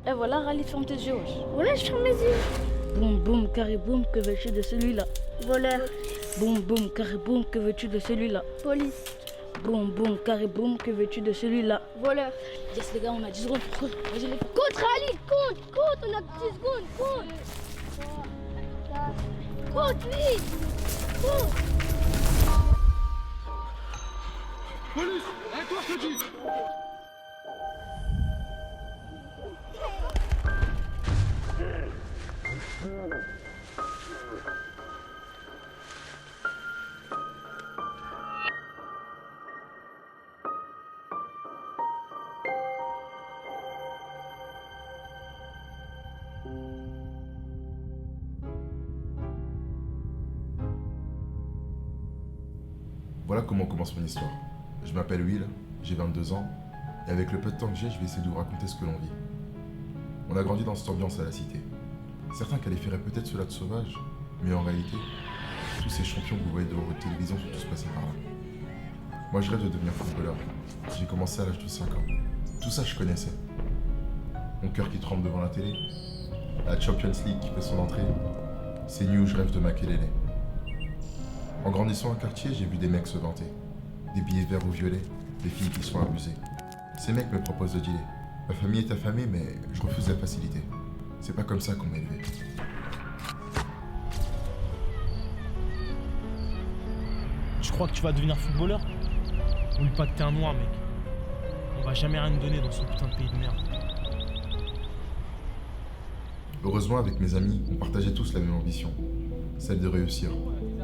Et voilà, Rally, ferme tes yeux. Voilà, je ferme mes yeux. Boum, boum, carré, boum, que veux-tu de celui-là? Voleur. Boum, boum, carré, boum, que veux-tu de celui-là? Police. Boum, boum, carré, boum, que veux-tu de celui-là? Voleur. Yes, les gars, on a 10 secondes pour courir. Vas-y, les gars. Compte, Rally, compte, on a 10 secondes, compte. 3, 4, compte, vite, compte. Police, arrête-toi, je te dis. Voilà comment commence mon histoire. Je m'appelle Will, j'ai 22 ans, et avec le peu de temps que j'ai, je vais essayer de vous raconter ce que l'on vit. On a grandi dans cette ambiance à la cité. Certains qualifieraient peut-être cela de sauvage, mais en réalité, tous ces champions que vous voyez devant votre télévision sont tous passés par là. Moi, je rêve de devenir footballeur. J'ai commencé à l'âge de 5 ans. Tout ça, je connaissais. Mon cœur qui tremble devant la télé, la Champions League qui fait son entrée, c'est nu où je rêve de Makelele. En grandissant en quartier, j'ai vu des mecs se vanter. Des billets verts ou violets, des filles qui sont abusées. Ces mecs me proposent de dealer. Ma famille est affamée, mais je refuse la facilité. C'est pas comme ça qu'on m'a élevé. Tu crois que tu vas devenir footballeur? Oublie pas que t'es un noir, mec. On va jamais rien te donner dans ce putain de pays de merde. Heureusement, avec mes amis, on partageait tous la même ambition. Celle de réussir,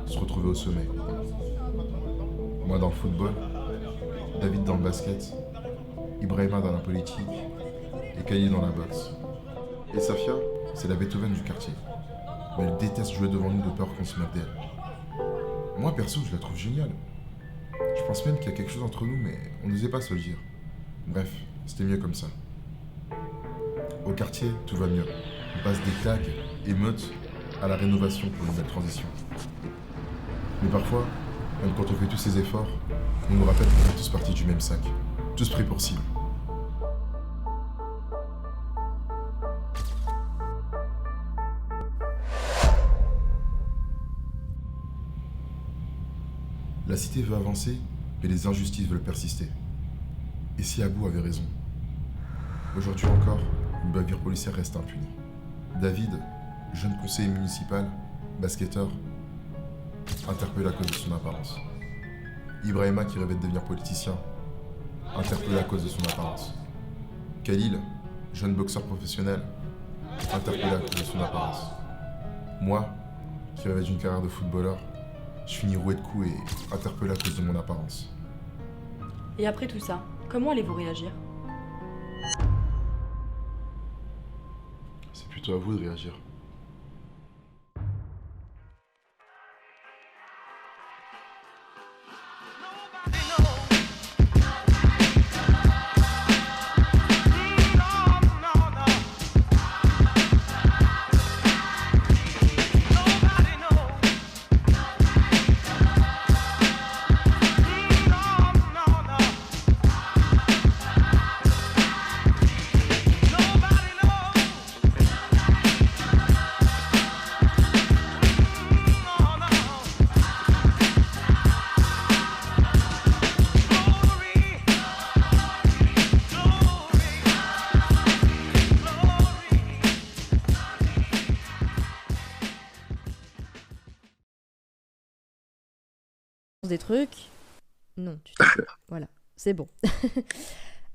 se retrouver au sommet. Moi dans le football, David dans le basket, Ibrahima dans la politique et Khalil dans la boxe. Et Safia, c'est la Beethoven du quartier. Mais elle déteste jouer devant nous de peur qu'on se moque d'elle. Moi perso, je la trouve géniale. Je pense même qu'il y a quelque chose entre nous, mais on n'osait pas se le dire. Bref, c'était mieux comme ça. Au quartier, tout va mieux. On passe des claques, émeutes, à la rénovation pour une belle transition. Mais parfois, même quand on fait tous ces efforts, on nous rappelle qu'on est tous partis du même sac, tous pris pour cible. La cité veut avancer, mais les injustices veulent persister. Et si Abou avait raison? Aujourd'hui encore, une bavure policière reste impunie. David, jeune conseiller municipal, basketteur, interpellé à cause de son apparence. Ibrahima qui rêvait de devenir politicien, interpellé à cause de son apparence. Khalil, jeune boxeur professionnel, interpellé à cause de son apparence. Moi, qui rêvais d'une carrière de footballeur, je finis roué de coups et interpellé à cause de mon apparence. Et après tout ça, comment allez-vous réagir? C'est plutôt à vous de réagir. Des trucs. Non, voilà, c'est bon.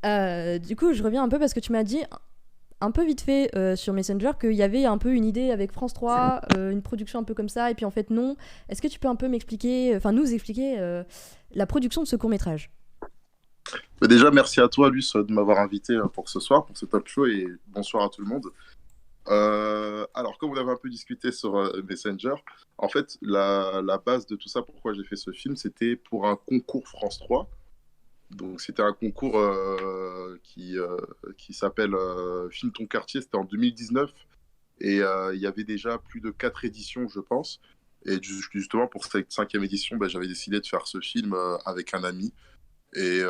Du coup, je reviens un peu parce que tu m'as dit un peu vite fait sur Messenger qu'il y avait un peu une idée avec France 3, une production un peu comme ça, et puis en fait non. Est-ce que tu peux un peu m'expliquer, enfin nous expliquer la production de ce court-métrage? Mais déjà, merci à toi, Luce, de m'avoir invité pour ce soir, pour ce talk show, et bonsoir à tout le monde. Alors, comme on avait un peu discuté sur Messenger, en fait, la base de tout ça, pourquoi j'ai fait ce film, c'était pour un concours France 3. Donc, c'était un concours qui s'appelle Filme ton quartier, c'était en 2019. Et il y avait déjà plus de 4 éditions, je pense. Et justement, pour cette 5e édition, j'avais décidé de faire ce film avec un ami. Et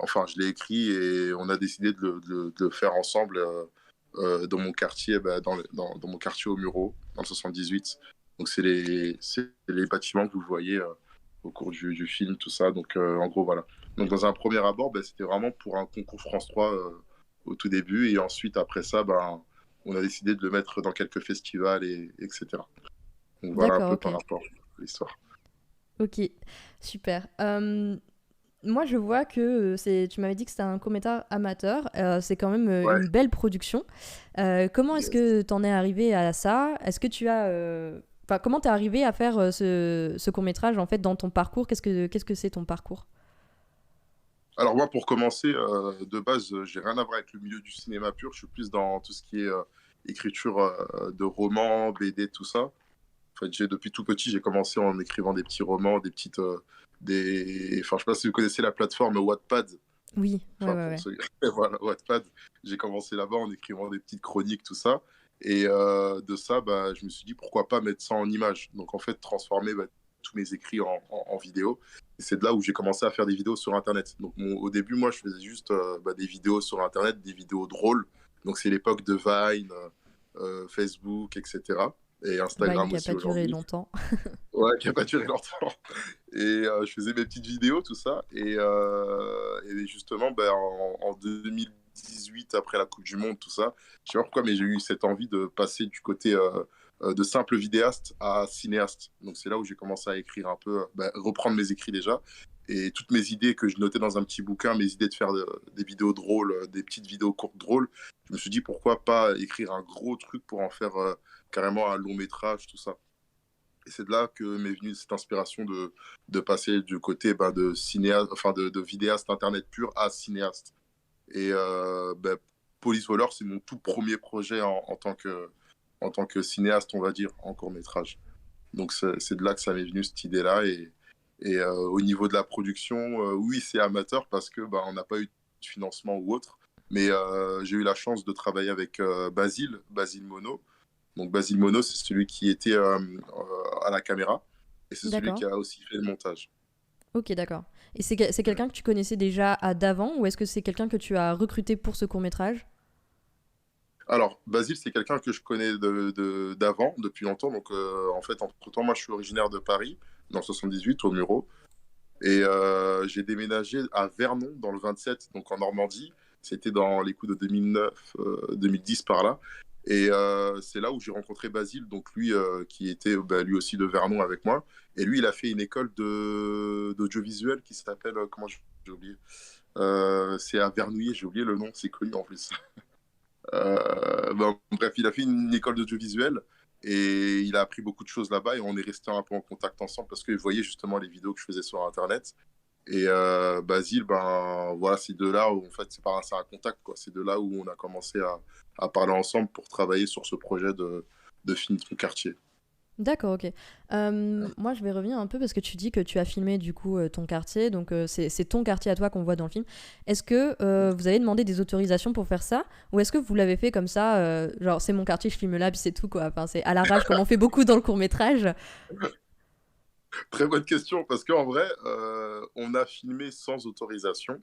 enfin, je l'ai écrit et on a décidé de le faire ensemble dans mon quartier, dans mon quartier au Muro, dans le 78. Donc, c'est les bâtiments que vous voyez au cours du film, tout ça. Donc, en gros, voilà. Donc, dans un premier abord, c'était vraiment pour un concours France 3 au tout début. Et ensuite, après ça, on a décidé de le mettre dans quelques festivals, etc. Donc, voilà un D'accord, peu ok. par rapport à l'histoire. Ok, super. Moi, je vois que tu m'avais dit que c'était un court-métrage amateur. C'est quand même Ouais. une belle production. Comment est-ce que t'en es arrivé à ça? Est-ce que tu as... Enfin, comment t'es arrivé à faire ce court-métrage, en fait, dans ton parcours? Qu'est-ce que c'est ton parcours? Alors moi, pour commencer, de base, j'ai rien à voir avec le milieu du cinéma pur. Je suis plus dans tout ce qui est écriture de romans, BD, tout ça. En fait, depuis tout petit, j'ai commencé en écrivant des petits romans, enfin, je sais pas si vous connaissez la plateforme Wattpad. Oui, ouais, Enfin, ouais, pour ouais. ceux... voilà, Wattpad. J'ai commencé là-bas en écrivant des petites chroniques, tout ça. Et de ça, je me suis dit, pourquoi pas mettre ça en image. Donc, en fait, transformer tous mes écrits en vidéo. Et c'est de là où j'ai commencé à faire des vidéos sur Internet. Donc, au début, moi, je faisais juste des vidéos sur Internet, des vidéos drôles. Donc, c'est l'époque de Vine, Facebook, etc. Et Vine Instagram qui a aussi pas duré aujourd'hui. longtemps. Ouais, qui a pas duré longtemps. Et je faisais mes petites vidéos, tout ça. Et justement, en 2018, après la Coupe du Monde, tout ça, je sais pas pourquoi, mais j'ai eu cette envie de passer du côté de simple vidéaste à cinéaste. Donc c'est là où j'ai commencé à écrire un peu, reprendre mes écrits déjà. Et toutes mes idées que je notais dans un petit bouquin, mes idées de faire des vidéos drôles, des petites vidéos courtes drôles, je me suis dit pourquoi pas écrire un gros truc pour en faire carrément un long métrage, tout ça. Et c'est de là que m'est venue cette inspiration de passer du côté de cinéaste, enfin de vidéaste internet pur à cinéaste. Et Police Waller, c'est mon tout premier projet en tant que cinéaste, on va dire, en court-métrage. Donc c'est de là que ça m'est venu cette idée-là. Et au niveau de la production, oui, c'est amateur parce que on n'a pas eu de financement ou autre. Mais j'ai eu la chance de travailler avec Basile Mono. Donc Basile Mono, c'est celui qui était à la caméra et c'est celui D'accord. qui a aussi fait le montage. Ok, d'accord. Et c'est quelqu'un que tu connaissais déjà d'avant ou est-ce que c'est quelqu'un que tu as recruté pour ce court-métrage? Alors, Basile, c'est quelqu'un que je connais d'avant, depuis longtemps. Donc, en fait, entre-temps, moi, je suis originaire de Paris, dans le 78, au Muro. Et j'ai déménagé à Vernon, dans le 27, donc en Normandie. C'était dans les coups de 2009, 2010 par là. Et c'est là où j'ai rencontré Basile, donc lui qui était lui aussi de Vernon avec moi. Et lui, il a fait une école d'audiovisuel qui s'appelle, j'ai oublié. C'est à Vernouillet, j'ai oublié le nom, c'est connu en plus. Bref, il a fait une école d'audiovisuel et il a appris beaucoup de choses là-bas et on est resté un peu en contact ensemble parce qu'il voyait justement les vidéos que je faisais sur Internet. Et Basile, voilà, c'est de là où, en fait, c'est un contact, quoi. C'est de là où on a commencé à parler ensemble pour travailler sur ce projet de film Ton quartier. D'accord, ok. Moi, je vais revenir un peu parce que tu dis que tu as filmé du coup ton quartier, donc c'est ton quartier à toi qu'on voit dans le film. Est-ce que vous avez demandé des autorisations pour faire ça ou est-ce que vous l'avez fait comme ça, genre c'est mon quartier, je filme là, puis c'est tout quoi. Enfin, c'est à l'arrache comme on fait beaucoup dans le court-métrage. Très bonne question parce qu'en vrai, on a filmé sans autorisation,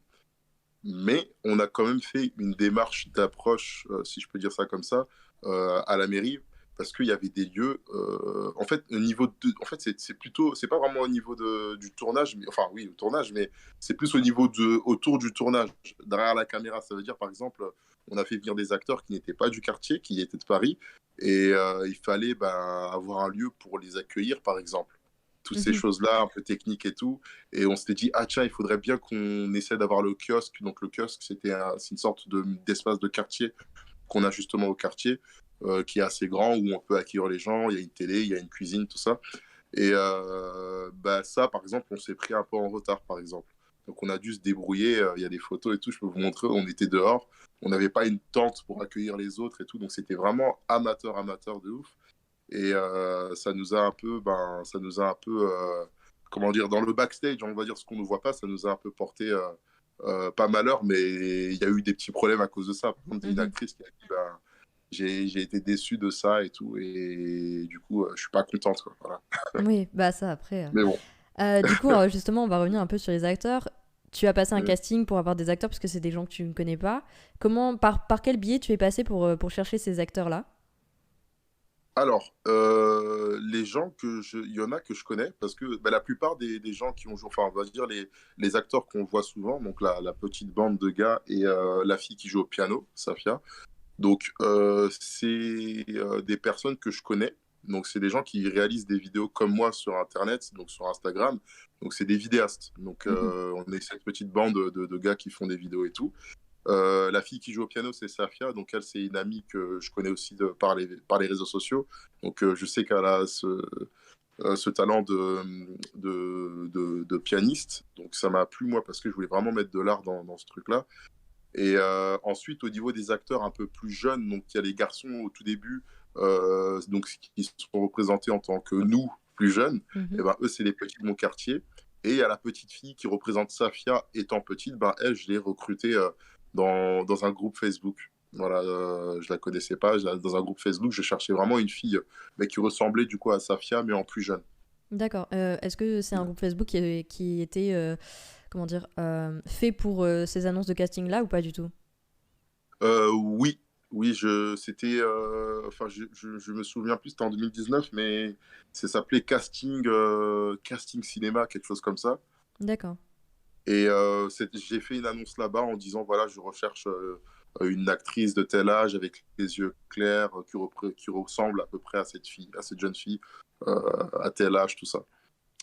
mais on a quand même fait une démarche d'approche, si je peux dire ça comme ça, à la mairie. Parce qu'il y avait des lieux, en fait, au niveau en fait, c'est pas vraiment au niveau du tournage, mais, enfin oui, au tournage, mais c'est plus au niveau autour du tournage, derrière la caméra. Ça veut dire, par exemple, on a fait venir des acteurs qui n'étaient pas du quartier, qui étaient de Paris, et il fallait avoir un lieu pour les accueillir, par exemple. Toutes ces choses-là, un peu techniques et tout. Et on s'était dit, ah tiens, il faudrait bien qu'on essaie d'avoir le kiosque. Donc le kiosque, c'est une sorte d'espace de quartier qu'on a justement au quartier. Qui est assez grand, où on peut accueillir les gens, il y a une télé, il y a une cuisine, tout ça. Et ça, par exemple, on s'est pris un peu en retard, par exemple. Donc on a dû se débrouiller, il y a des photos et tout, je peux vous montrer, on était dehors, on n'avait pas une tente pour accueillir les autres et tout, donc c'était vraiment amateur de ouf. Et ça nous a un peu, comment dire, dans le backstage, on va dire ce qu'on ne voit pas, ça nous a un peu porté, pas malheur, mais il y a eu des petits problèmes à cause de ça. Par exemple, une actrice qui a dit, j'ai été déçu de ça et tout, et du coup, je suis pas contente, quoi. Voilà. Oui, bah ça après. Mais bon. Du coup, justement, on va revenir un peu sur les acteurs. tu as passé un Mhm. casting pour avoir des acteurs parce que c'est des gens que tu ne connais pas. Par quel biais tu es passé pour chercher ces acteurs-là? Alors, les gens il y en a que je connais parce que bah, la plupart des gens qui ont joué, enfin, on va dire les acteurs qu'on voit souvent, donc la petite bande de gars et la fille qui joue au piano, Safia. Donc, c'est des personnes que je connais. Donc, c'est des gens qui réalisent des vidéos comme moi sur Internet, donc sur Instagram. Donc, c'est des vidéastes. Donc, on est cette petite bande de gars qui font des vidéos et tout. La fille qui joue au piano, c'est Safia. Donc, elle, c'est une amie que je connais aussi par les réseaux sociaux. Donc, je sais qu'elle a ce talent de pianiste. Donc, ça m'a plu, moi, parce que je voulais vraiment mettre de l'art dans ce truc-là. Et ensuite, au niveau des acteurs un peu plus jeunes, donc il y a les garçons au tout début, donc qui sont représentés en tant que nous, plus jeunes. Et ben eux, c'est les petits de mon quartier. Et il y a la petite fille qui représente Safia étant petite. Ben elle, je l'ai recrutée dans un groupe Facebook. Voilà, je la connaissais pas. Dans un groupe Facebook, je cherchais vraiment une fille mais qui ressemblait du coup à Safia, mais en plus jeune. D'accord. Est-ce que c'est un groupe Facebook qui était comment dire, fait pour ces annonces de casting-là ou pas du tout? Oui, oui, c'était, enfin, je me souviens plus, c'était en 2019, mais ça s'appelait Casting Cinéma, quelque chose comme ça. D'accord. Et j'ai fait une annonce là-bas en disant, voilà, je recherche une actrice de tel âge avec les yeux clairs, qui ressemble à peu près à cette fille, à cette jeune fille, à tel âge, tout ça.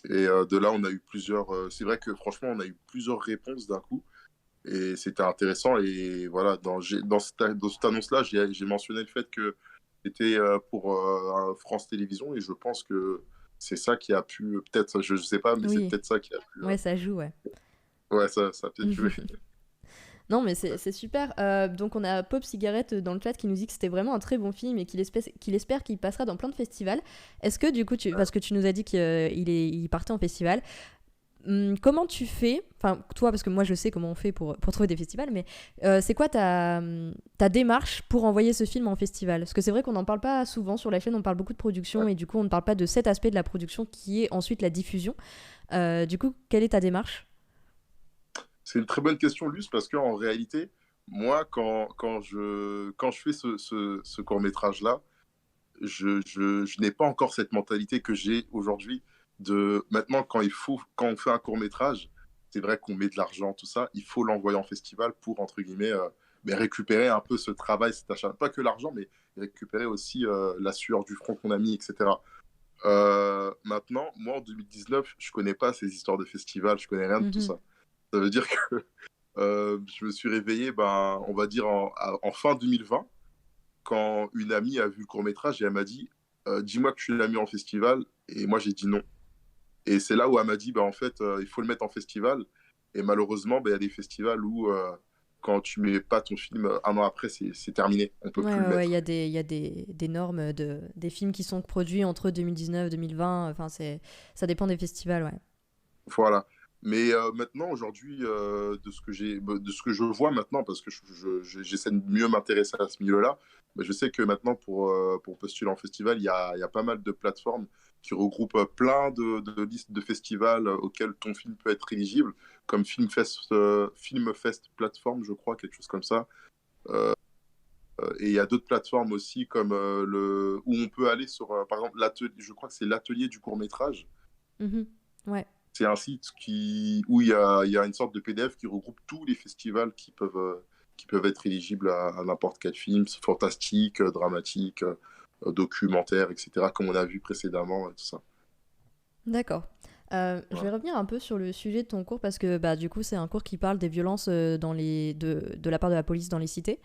Et de là, on a eu c'est vrai que franchement, on a eu plusieurs réponses d'un coup. Et c'était intéressant. Et voilà, dans cette annonce-là, j'ai mentionné le fait que c'était pour France Télévisions. Et je pense que c'est ça qui a pu, peut-être, je ne sais pas, mais c'est Oui. peut-être ça qui a pu. Ouais, ça joue, ouais. Ouais, ça a peut-être joué. Non, mais c'est super. Donc, on a Pop Cigarette dans le chat qui nous dit que c'était vraiment un très bon film et qu'il espère qu'il passera dans plein de festivals. Est-ce que, du coup, parce que tu nous as dit qu'il partait en festival, comment tu fais, enfin, toi, parce que moi, je sais comment on fait pour trouver des festivals, mais c'est quoi ta démarche pour envoyer ce film en festival? Parce que c'est vrai qu'on n'en parle pas souvent sur la chaîne, on parle beaucoup de production et du coup, on ne parle pas de cet aspect de la production qui est ensuite la diffusion. Du coup, quelle est ta démarche? C'est une très bonne question, Luce, parce qu'en réalité, moi, quand je fais ce court-métrage-là, je n'ai pas encore cette mentalité que j'ai aujourd'hui maintenant, quand on fait un court-métrage, c'est vrai qu'on met de l'argent, tout ça, il faut l'envoyer en festival pour, entre guillemets, mais récupérer un peu ce travail, cet achat. Pas que l'argent, mais récupérer aussi la sueur du front qu'on a mis, etc. Maintenant, moi, en 2019, je connais pas ces histoires de festival, je connais rien de tout ça. Ça veut dire que je me suis réveillé, on va dire, en fin 2020, quand une amie a vu le court-métrage et elle m'a dit dis-moi que tu l'as mis en festival. Et moi, j'ai dit non. Et c'est là où elle m'a dit en fait, il faut le mettre en festival. Et malheureusement, il y a des festivals où quand tu mets pas ton film, un an après, c'est terminé. On peut plus le mettre. Ouais, il y a des normes des films qui sont produits entre 2019 et 2020. Enfin, ça dépend des festivals, ouais. Voilà. Mais maintenant, aujourd'hui, de ce que je vois maintenant, parce que j'essaie de mieux m'intéresser à ce milieu-là, je sais que maintenant, pour postuler en festival, il y a pas mal de plateformes qui regroupent plein de listes de festivals auxquels ton film peut être éligible, comme Filmfest Plateforme, je crois, quelque chose comme ça. Et il y a d'autres plateformes aussi, comme où on peut aller sur, par exemple, je crois que c'est l'atelier du court-métrage. Ouais. C'est un site où il y a une sorte de PDF qui regroupe tous les festivals qui peuvent être éligibles à n'importe quel film, fantastique, dramatique, documentaire, etc., comme on a vu précédemment, tout ça. D'accord. Je vais revenir un peu sur le sujet de ton cours parce que du coup, c'est un cours qui parle des violences de la part de la police dans les cités.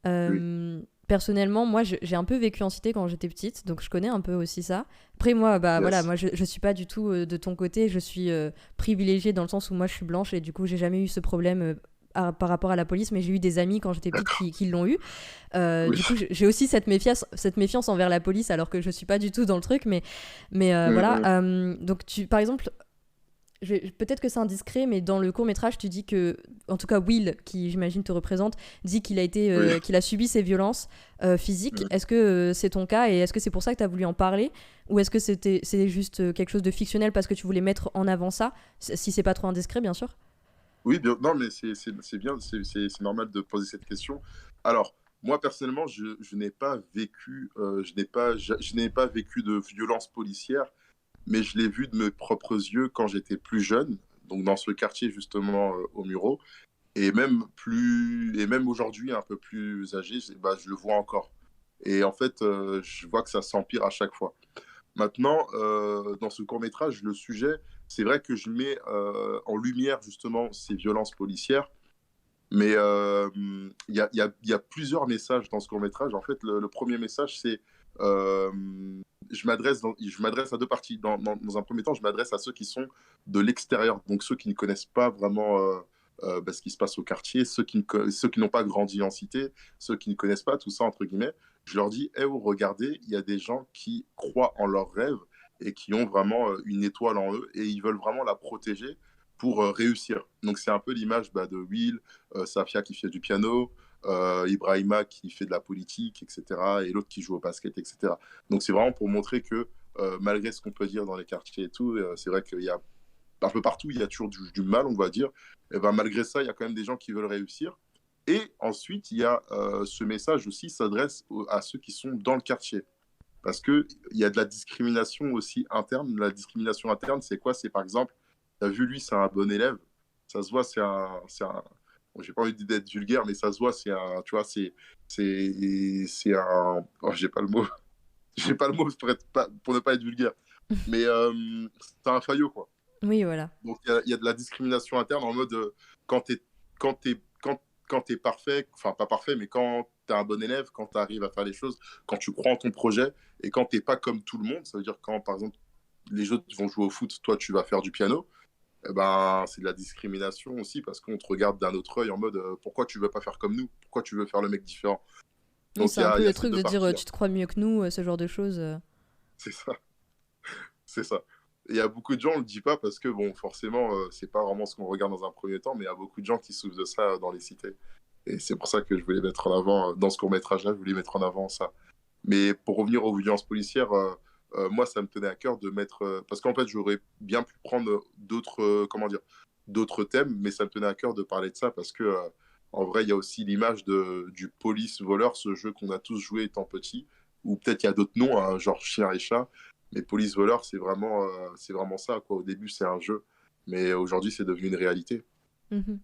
Oui. Personnellement, moi, j'ai un peu vécu en cité quand j'étais petite, donc je connais un peu aussi ça. Après, moi, Yes. voilà, moi, je suis pas du tout de ton côté. Je suis privilégiée dans le sens où moi, je suis blanche et du coup, j'ai jamais eu ce problème par rapport à la police, mais j'ai eu des amis quand j'étais petite qui l'ont eu. Oui. Du coup, j'ai aussi cette méfiance envers la police, alors que je suis pas du tout dans le truc, mais voilà. Donc, par exemple. Peut-être que c'est indiscret, mais dans le court-métrage, tu dis que, en tout cas, Will, qui j'imagine te représente, dit qu'il a subi ces violences physiques. Est-ce que c'est ton cas et est-ce que c'est pour ça que tu as voulu en parler ou est-ce que c'est juste quelque chose de fictionnel parce que tu voulais mettre en avant ça, si c'est pas trop indiscret, bien sûr? Oui, bien, non, mais c'est bien, c'est normal de poser cette question. Alors, moi, personnellement, je n'ai pas vécu, je n'ai pas vécu de violence policière, mais je l'ai vu de mes propres yeux quand j'étais plus jeune, donc dans ce quartier, justement, au Muro. Et même aujourd'hui, un peu plus âgé, bah, je le vois encore. Et en fait, je vois que ça s'empire à chaque fois. Maintenant, dans ce court-métrage, le sujet, c'est vrai que je mets en lumière justement ces violences policières, mais il y a plusieurs messages dans ce court-métrage. En fait, le premier message, c'est euh, je m'adresse à deux parties. Dans un premier temps, je m'adresse à ceux qui sont de l'extérieur, donc ceux qui ne connaissent pas vraiment bah, ce qui se passe au quartier, ceux qui n'ont pas grandi en cité, ceux qui ne connaissent pas tout ça, entre guillemets. Je leur dis, eh, oh, regardez, il y a des gens qui croient en leurs rêves et qui ont vraiment une étoile en eux et ils veulent vraiment la protéger pour réussir. Donc c'est un peu l'image bah, de Will, Safia qui fait du piano, Ibrahima qui fait de la politique, etc. Et l'autre qui joue au basket, etc. Donc c'est vraiment pour montrer que malgré ce qu'on peut dire dans les quartiers et tout, c'est vrai qu'il y a un peu partout, il y a toujours du mal, on va dire. Et ben, malgré ça, il y a quand même des gens qui veulent réussir. Et ensuite, il y a ce message aussi s'adresse à ceux qui sont dans le quartier. Parce qu'il y a de la discrimination aussi interne. La discrimination interne, c'est quoi? C'est par exemple, tu as vu, lui, c'est un bon élève. Ça se voit, bon, j'ai pas envie d'être vulgaire, mais ça se voit, c'est un. Tu vois, c'est un. Oh, j'ai pas le mot. J'ai pas le mot pour ne pas être vulgaire. Mais c'est un faillot, quoi. Oui, voilà. Donc il y a de la discrimination interne en mode quand t'es quand t'es quand t'es parfait, enfin pas parfait, mais quand t'es un bon élève, quand t'arrives à faire les choses, quand tu crois en ton projet et quand t'es pas comme tout le monde, ça veut dire quand par exemple les autres vont jouer au foot, toi tu vas faire du piano, eh ben c'est de la discrimination aussi parce qu'on te regarde d'un autre œil en mode pourquoi tu veux pas faire comme nous, pourquoi tu veux faire le mec différent. Oui, Donc c'est un peu il y a le ces truc deux de dire parties-là. tu te crois mieux que nous, ce genre de choses. C'est ça, c'est ça. Il y a beaucoup de gens, on ne le dit pas parce que, bon, forcément, c'est pas vraiment ce qu'on regarde dans un premier temps, mais il y a beaucoup de gens qui souffrent de ça dans les cités. Et c'est pour ça que je voulais mettre en avant, dans ce court-métrage-là, je voulais mettre en avant ça. Mais pour revenir aux violences policières, moi, ça me tenait à cœur de mettre. Parce qu'en fait, j'aurais bien pu prendre d'autres comment dire, d'autres thèmes, mais ça me tenait à cœur de parler de ça parce que, en vrai, il y a aussi l'image du police-voleur, ce jeu qu'on a tous joué étant petit, ou peut-être il y a d'autres noms, hein, genre chien et chat. Mais police-voleur, c'est vraiment ça, quoi. Au début, c'est un jeu, mais aujourd'hui, c'est devenu une réalité. Mhm.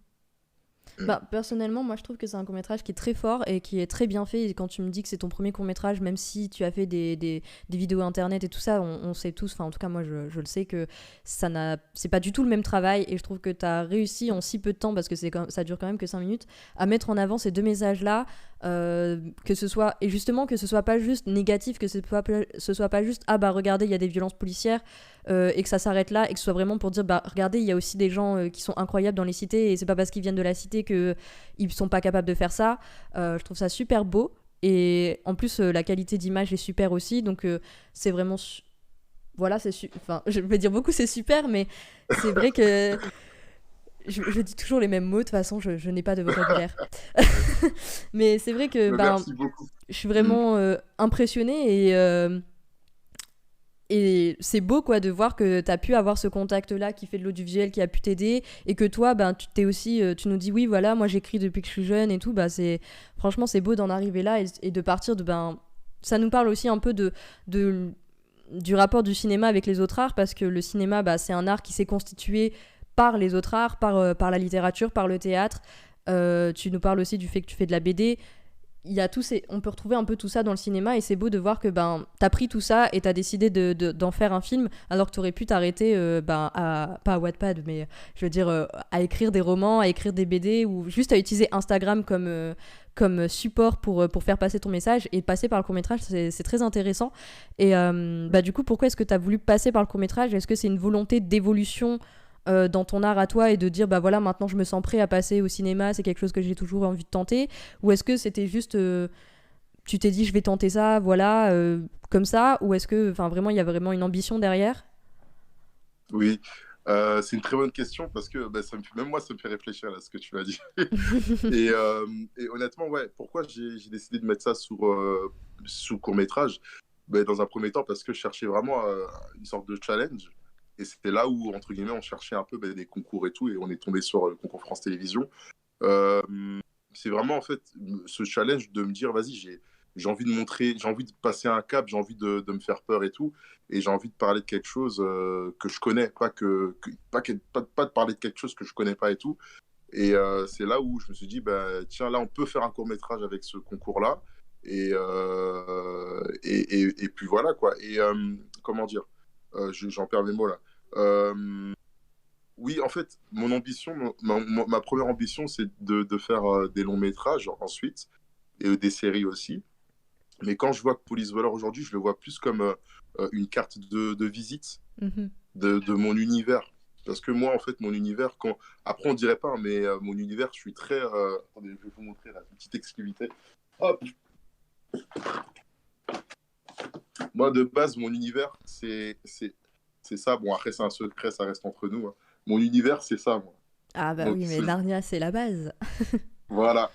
Bah, personnellement, moi je trouve que c'est un court-métrage qui est très fort et qui est très bien fait. Et quand tu me dis que c'est ton premier court-métrage, même si tu as fait des vidéos internet et tout ça, on sait tous, enfin en tout cas moi je le sais, que c'est pas du tout le même travail. Et je trouve que tu as réussi en si peu de temps, parce que ça dure quand même que 5 minutes, à mettre en avant ces deux messages-là. Que ce soit, et justement que ce soit pas juste négatif, que ce soit pas juste ah bah regardez il y a des violences policières et que ça s'arrête là, et que ce soit vraiment pour dire bah regardez il y a aussi des gens qui sont incroyables dans les cités et c'est pas parce qu'ils viennent de la cité que ils sont pas capables de faire ça. Je trouve ça super beau, et en plus la qualité d'image est super aussi, donc c'est vraiment voilà, enfin je vais dire beaucoup c'est super, mais c'est vrai que je dis toujours les mêmes mots, de toute façon, je n'ai pas de vocabulaire. Mais c'est vrai que Merci beaucoup. je suis vraiment impressionnée, et c'est beau quoi de voir que tu as pu avoir ce contact-là qui fait de l'audiovisuel, qui a pu t'aider, et que toi, ben, tu nous dis oui, voilà, moi j'écris depuis que je suis jeune et tout. Bah, franchement, c'est beau d'en arriver là et de partir de. Ben, ça nous parle aussi un peu du rapport du cinéma avec les autres arts, parce que le cinéma, bah, c'est un art qui s'est constitué par les autres arts, par la littérature, par le théâtre. Tu nous parles aussi du fait que tu fais de la BD. On peut retrouver un peu tout ça dans le cinéma, et c'est beau de voir que ben, t'as pris tout ça et t'as décidé d'en faire un film, alors que t'aurais pu t'arrêter pas à Wattpad, mais je veux dire à écrire des romans, à écrire des BD, ou juste à utiliser Instagram comme support pour faire passer ton message, et passer par le court-métrage, c'est très intéressant. Et bah, du coup, pourquoi est-ce que t'as voulu passer par le court-métrage? Est-ce que c'est une volonté d'évolution dans ton art à toi, et de dire bah voilà, maintenant je me sens prêt à passer au cinéma, c'est quelque chose que j'ai toujours envie de tenter? Ou est-ce que c'était juste tu t'es dit je vais tenter ça, voilà, comme ça? Ou est-ce que vraiment il y a vraiment une ambition derrière? Oui, c'est une très bonne question parce que bah, même moi, ça me fait réfléchir à ce que tu m'as dit. Et honnêtement, ouais, pourquoi j'ai décidé de mettre ça sous court-métrage? Bah, dans un premier temps, parce que je cherchais vraiment une sorte de challenge. Et c'était là où, entre guillemets, on cherchait un peu des concours et tout, et on est tombé sur le concours France Télévisions. Euh, c'est vraiment, en fait, ce challenge de me dire, vas-y, j'ai envie de montrer, j'ai envie de passer un cap, j'ai envie de me faire peur et tout, et j'ai envie de parler de quelque chose que je connais, pas de parler de quelque chose que je connais pas et tout. Et c'est là où je me suis dit, bah, tiens, là, on peut faire un court-métrage avec ce concours-là. Et puis voilà, quoi. Et comment dire j'en perds mes mots là. Oui, en fait, mon ambition, ma première ambition, c'est de faire des longs métrages ensuite, et des séries aussi. Mais quand je vois que Police Voleur aujourd'hui, je le vois plus comme une carte de visite Mhm. de mon univers. Parce que moi, en fait, mon univers, après, on dirait pas, hein, mais mon univers, je suis très. Attendez, je vais vous montrer la petite exclusivité. Hop. Moi, de base, mon univers, c'est ça. Bon, après, c'est un secret, ça reste entre nous, hein. Mon univers, c'est ça, moi. Ah bah Donc, oui, mais Narnia, c'est la base. voilà.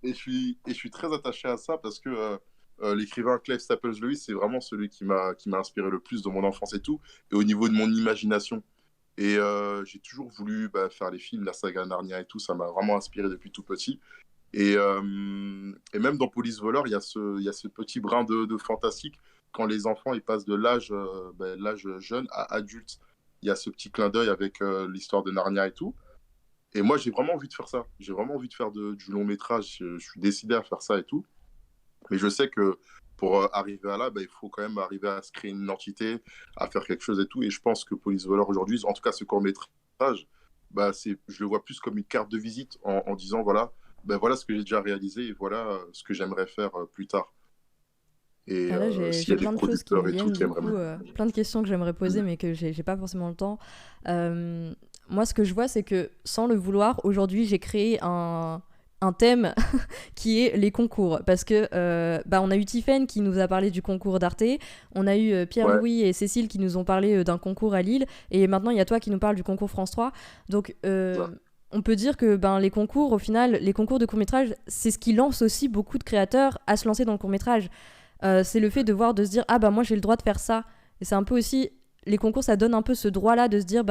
Et je suis très attaché à ça parce que l'écrivain Clive Staples Lewis, c'est vraiment celui qui m'a inspiré le plus de mon enfance et tout, et au niveau de mon imagination. Et j'ai toujours voulu faire les films, la saga Narnia et tout, ça m'a vraiment inspiré depuis tout petit. Et même dans Police Voleur, il y a ce petit brin de fantastique quand les enfants ils passent de l'âge jeune à adulte. Il y a ce petit clin d'œil avec l'histoire de Narnia et tout. Et moi, j'ai vraiment envie de faire ça. J'ai vraiment envie de faire du long métrage. Je suis décidé à faire ça et tout. Mais je sais que pour arriver à là, il faut quand même arriver à se créer une identité, à faire quelque chose et tout. Et je pense que Police Voleur aujourd'hui, en tout cas ce court métrage, je le vois plus comme une carte de visite en disant voilà, voilà ce que j'ai déjà réalisé et voilà ce que j'aimerais faire plus tard. Et Ah là, s'il y a j'ai des plein de choses qui me producteurs et tout viennent, qui du aimeraient coup, plein de questions que j'aimerais poser, mais que j'ai pas forcément le temps. Moi, ce que je vois, c'est que sans le vouloir, aujourd'hui, j'ai créé un thème qui est les concours. Parce que on a eu Tiffaine qui nous a parlé du concours d'Arte, on a eu Pierre-Louis et Cécile qui nous ont parlé d'un concours à Lille, et maintenant, il y a toi qui nous parle du concours France 3. Donc, on peut dire que les concours, au final, les concours de court-métrage, c'est ce qui lance aussi beaucoup de créateurs à se lancer dans le court-métrage. C'est le fait de se dire moi j'ai le droit de faire ça, et c'est un peu aussi les concours, ça donne un peu ce droit là de se dire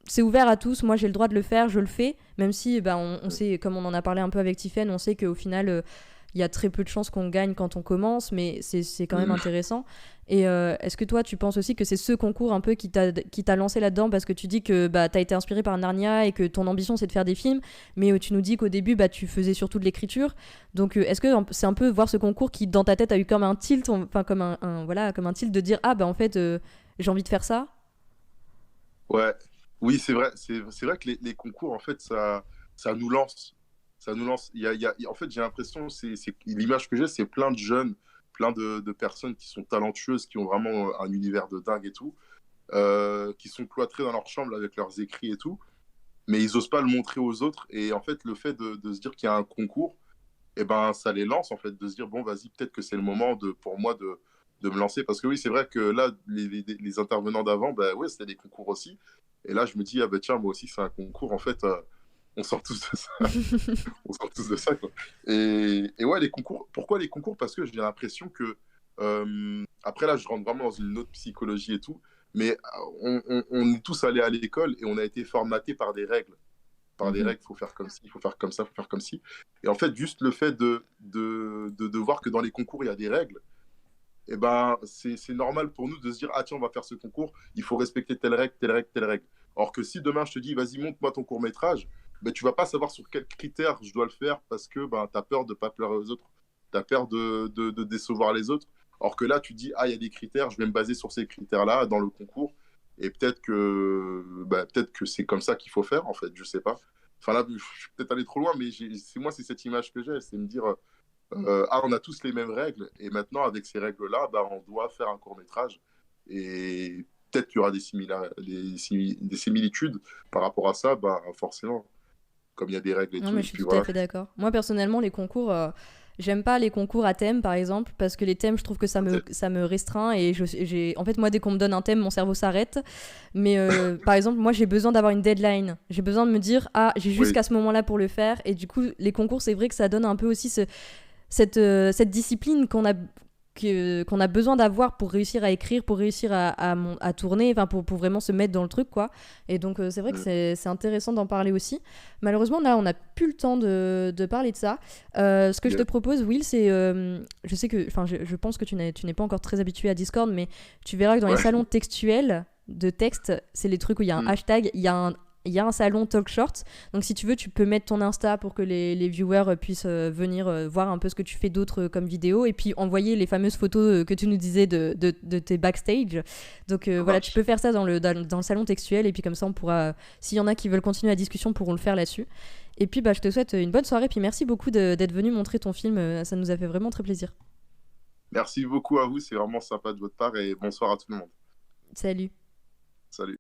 c'est ouvert à tous, moi j'ai le droit de le faire, je le fais, même si on sait, comme on en a parlé un peu avec Tiffaine, on sait qu'au final il y a très peu de chances qu'on gagne quand on commence, mais c'est quand même intéressant. Et est-ce que toi tu penses aussi que c'est ce concours un peu qui t'a lancé là-dedans, parce que tu dis que t'as été inspiré par Narnia et que ton ambition c'est de faire des films, mais tu nous dis qu'au début tu faisais surtout de l'écriture, donc est-ce que c'est un peu voir ce concours qui dans ta tête a eu comme un tilt, enfin comme un tilt de dire en fait j'ai envie de faire ça? Ouais, oui, c'est vrai. C'est vrai que les concours, en fait, ça nous lance. Ça nous lance. En fait, j'ai l'impression, l'image que j'ai, c'est plein de jeunes, plein de personnes qui sont talentueuses, qui ont vraiment un univers de dingue et tout, qui sont cloîtrés dans leur chambre avec leurs écrits et tout, mais ils osent pas le montrer aux autres. Et en fait, le fait de se dire qu'il y a un concours, ça les lance, en fait, de se dire, bon, vas-y, peut-être que c'est le moment pour moi de me lancer. Parce que oui, c'est vrai que là, les intervenants d'avant, ouais, c'était des concours aussi. Et là, je me dis, tiens, moi aussi, c'est un concours. En fait, on sort tous de ça. On sort tous de ça, quoi. Et ouais, les concours. Pourquoi les concours? Parce que j'ai l'impression que... après, là, je rentre vraiment dans une autre psychologie et tout. Mais on est tous allés à l'école et on a été formatés par des règles. Par des règles, il faut faire comme ci, il faut faire comme ça, il faut faire comme ci. Et en fait, juste le fait de voir que dans les concours, il y a des règles, c'est normal pour nous de se dire, tiens, on va faire ce concours, il faut respecter telle règle, telle règle, telle règle. Alors que si demain, je te dis, vas-y, montre-moi ton court-métrage, tu vas pas savoir sur quels critères je dois le faire parce que tu as peur de pas plaire aux autres, tu as peur de décevoir les autres. Alors que là, tu dis, il y a des critères, je vais me baser sur ces critères-là dans le concours. Et peut-être que c'est comme ça qu'il faut faire, en fait, je sais pas. Enfin là, je suis peut-être allé trop loin, mais c'est cette image que j'ai, c'est me dire, on a tous les mêmes règles, et maintenant, avec ces règles-là, on doit faire un court-métrage. Et peut-être qu'il y aura des similitudes par rapport à ça, forcément, comme il y a des règles et Non, tout. mais je suis tout à fait d'accord. Moi, personnellement, les concours... J'aime pas les concours à thème, par exemple, parce que les thèmes, je trouve que ça me restreint, et en fait, moi, dès qu'on me donne un thème, mon cerveau s'arrête. Mais par exemple, moi, j'ai besoin d'avoir une deadline. J'ai besoin de me dire, j'ai jusqu'à ce moment-là pour le faire. Et du coup, les concours, c'est vrai que ça donne un peu aussi cette discipline qu'on a besoin d'avoir pour réussir à écrire, pour réussir à tourner, enfin pour vraiment se mettre dans le truc, quoi. Et donc c'est vrai que c'est intéressant d'en parler aussi. Malheureusement, là, on n'a plus le temps de parler de ça. Ce que je te propose, Will, c'est... je sais que... Enfin, je pense que tu n'es pas encore très habitué à Discord, mais tu verras que dans les salons textuels de texte, c'est les trucs où il y a un hashtag, il y a un salon talk short, donc si tu veux tu peux mettre ton Insta pour que les viewers puissent venir voir un peu ce que tu fais d'autre comme vidéo, et puis envoyer les fameuses photos que tu nous disais de tes backstage. Donc voilà, tu peux faire ça dans le salon textuel, et puis comme ça on pourra, s'il y en a qui veulent continuer la discussion, pourront le faire là-dessus. Et puis je te souhaite une bonne soirée, puis merci beaucoup d'être venu montrer ton film, ça nous a fait vraiment très plaisir. Merci beaucoup à vous, c'est vraiment sympa de votre part, et bonsoir à tout le monde. Salut. Salut.